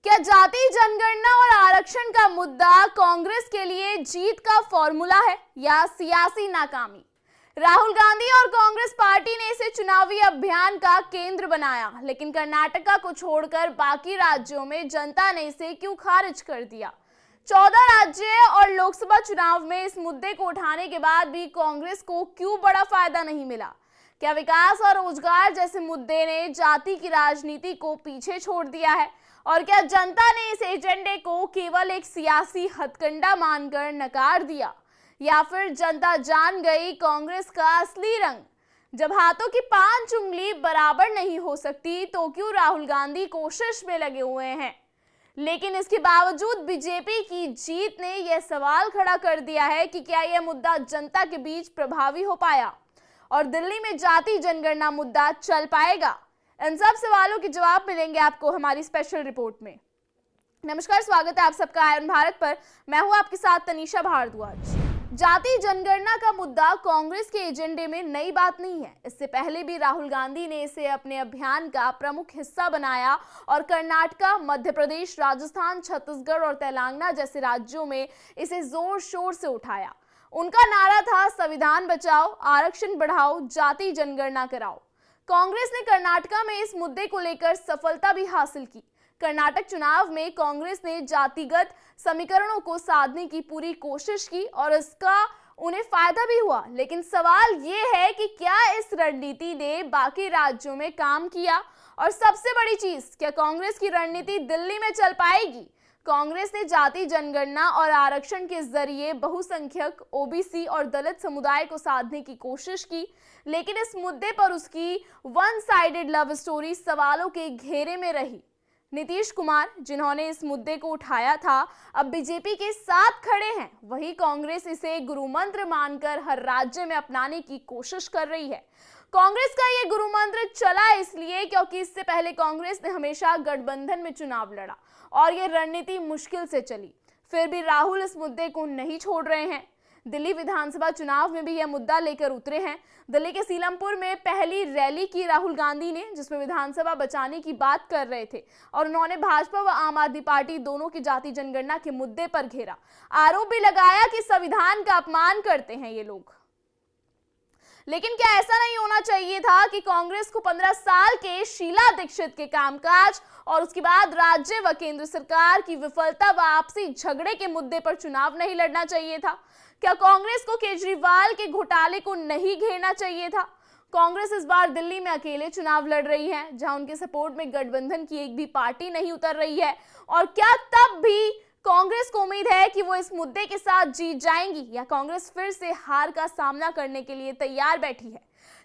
क्या जाति जनगणना और आरक्षण का मुद्दा कांग्रेस के लिए जीत का फॉर्मूला है या सियासी नाकामी? राहुल गांधी और कांग्रेस पार्टी ने इसे चुनावी अभियान का केंद्र बनाया, लेकिन कर्नाटका को छोड़कर बाकी राज्यों में जनता ने इसे क्यों खारिज कर दिया? 14 राज्य और लोकसभा चुनाव में इस मुद्दे को उठाने के बाद भी कांग्रेस को क्यों बड़ा फायदा नहीं मिला? क्या विकास और रोजगार जैसे मुद्दे ने जाति की राजनीति को पीछे छोड़ दिया है? और क्या जनता ने इस एजेंडे को केवल एक सियासी हथकंडा मानकर नकार दिया, या फिर जनता जान गई कांग्रेस का असली रंग? जब हाथों की 5 उंगली बराबर नहीं हो सकती तो क्यों राहुल गांधी कोशिश में लगे हुए हैं? लेकिन इसके बावजूद बीजेपी की जीत ने यह सवाल खड़ा कर दिया है कि क्या यह मुद्दा जनता के बीच प्रभावी हो पाया और दिल्ली में जाति जनगणना मुद्दा चल पाएगा? इन सब सवालों के जवाब मिलेंगे आपको हमारी स्पेशल रिपोर्ट में। नमस्कार, स्वागत है आप सबका आयरन भारत पर। मैं हूं आपके साथ तनीषा भारद्वाज। जाति जनगणना का मुद्दा कांग्रेस के एजेंडे में नई बात नहीं है। इससे पहले भी राहुल गांधी ने इसे अपने अभियान का प्रमुख हिस्सा बनाया और कर्नाटका, मध्य प्रदेश, राजस्थान, छत्तीसगढ़ और तेलंगाना जैसे राज्यों में इसे जोर शोर से उठाया। उनका नारा था संविधान बचाओ, आरक्षण बढ़ाओ, जाति जनगणना कराओ। कांग्रेस ने कर्नाटका में इस मुद्दे को लेकर सफलता भी हासिल की। कर्नाटक चुनाव में कांग्रेस ने जातिगत समीकरणों को साधने की पूरी कोशिश की और इसका उन्हें फायदा भी हुआ। लेकिन सवाल ये है कि क्या इस रणनीति ने बाकी राज्यों में काम किया? और सबसे बड़ी चीज, क्या कांग्रेस की रणनीति दिल्ली में चल पाएगी? कांग्रेस ने जाति जनगणना और आरक्षण के जरिए बहुसंख्यक, ओबीसी और दलित समुदाय को साधने की कोशिश की, लेकिन इस मुद्दे पर उसकी वन साइडेड लव स्टोरी सवालों के घेरे में रही। नीतीश कुमार, जिन्होंने इस मुद्दे को उठाया था, अब बीजेपी के साथ खड़े हैं। वहीं कांग्रेस इसे गुरुमंत्र मानकर हर राज्य में अपनाने की कोशिश कर रही है। कांग्रेस का ये गुरुमंत्र चला इसलिए क्योंकि इससे पहले कांग्रेस ने हमेशा गठबंधन में चुनाव लड़ा और ये रणनीति मुश्किल से चली। फिर भी राहुल इस मुद्दे को नहीं छोड़ रहे हैं। दिल्ली विधानसभा चुनाव में भी यह मुद्दा लेकर उतरे हैं। दिल्ली के सीलमपुर में पहली रैली की राहुल गांधी ने, जिसमें विधानसभा बचाने की बात कर रहे थे और उन्होंने भाजपा व आम आदमी पार्टी दोनों की जाति जनगणना के मुद्दे पर घेरा। आरोप भी लगाया कि संविधान का अपमान करते हैं ये लोग। लेकिन क्या ऐसा नहीं होना चाहिए था कि कांग्रेस को 15 साल के शीला दीक्षित के कामकाज और उसके बाद राज्य व केंद्र सरकार की विफलता व आपसी झगड़े के मुद्दे पर चुनाव नहीं लड़ना चाहिए था? क्या कांग्रेस को केजरीवाल के घोटाले को नहीं घेरना चाहिए था? कांग्रेस इस बार दिल्ली में अकेले चुनाव लड़ रही है, जहां उनके सपोर्ट में गठबंधन की एक भी पार्टी नहीं उतर रही है। और क्या तब भी कांग्रेस को उम्मीद है कि वो इस मुद्दे के साथ जीत जाएंगी, या कांग्रेस फिर से हार का सामना करने के लिए तैयार बैठी है?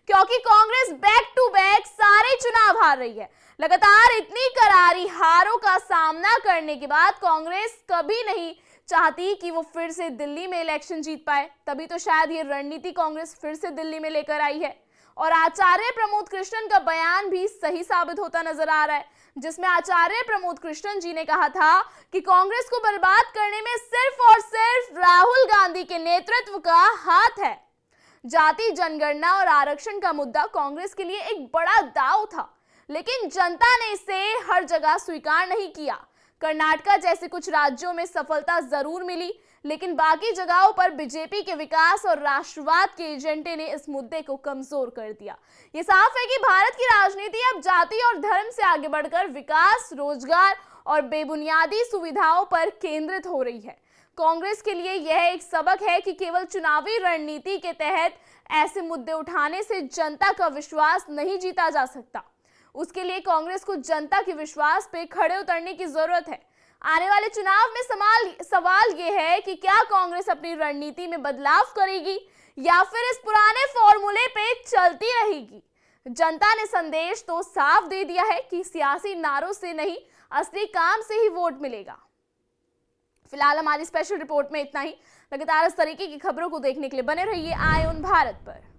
क्योंकि कांग्रेस बैक टू बैक सारे चुनाव हार रही है। लगातार इतनी करारी हारों का सामना करने के बाद कांग्रेस कभी नहीं चाहती कि वो फिर से दिल्ली में इलेक्शन जीत पाए। तभी तो शायद ये रणनीति कांग्रेस फिर से दिल्ली में लेकर आई है। और आचार्य प्रमोद कृष्णन का बयान भी सही साबित होता नजर आ रहा है, जिसमें आचार्य प्रमोद कृष्णन जी ने कहा था कि कांग्रेस को बर्बाद करने में सिर्फ और सिर्फ राहुल गांधी के नेतृत्व का हाथ है। जाति जनगणना और आरक्षण का मुद्दा कांग्रेस के लिए एक बड़ा दांव था, लेकिन जनता ने इसे हर जगह स्वीकार नहीं किया। कर्नाटका जैसे कुछ राज्यों में सफलता जरूर मिली, लेकिन बाकी जगहों पर बीजेपी के विकास और राष्ट्रवाद के एजेंडे ने इस मुद्दे को कमजोर कर दिया। ये साफ है कि भारत की राजनीति अब जाति और धर्म से आगे बढ़कर विकास, रोजगार और बेबुनियादी सुविधाओं पर केंद्रित हो रही है। कांग्रेस के लिए यह एक सबक है कि केवल चुनावी रणनीति के तहत ऐसे मुद्दे उठाने से जनता का विश्वास नहीं जीता जा सकता। उसके लिए कांग्रेस को जनता के विश्वास पे खड़े उतरने की जरूरत है। आने वाले चुनाव में सवाल ये है कि क्या कांग्रेस अपनी रणनीति में बदलाव करेगी या फिर इस पुराने फॉर्मूले पे चलती रहेगी? जनता ने संदेश तो साफ दे दिया है कि सियासी नारों से नहीं, असली काम से ही वोट मिलेगा। फिलहाल हमारी स्पेशल रिपोर्ट में इतना ही। लगातार इस तरीके की खबरों को देखने के लिए बने रहिए आयरन भारत पर।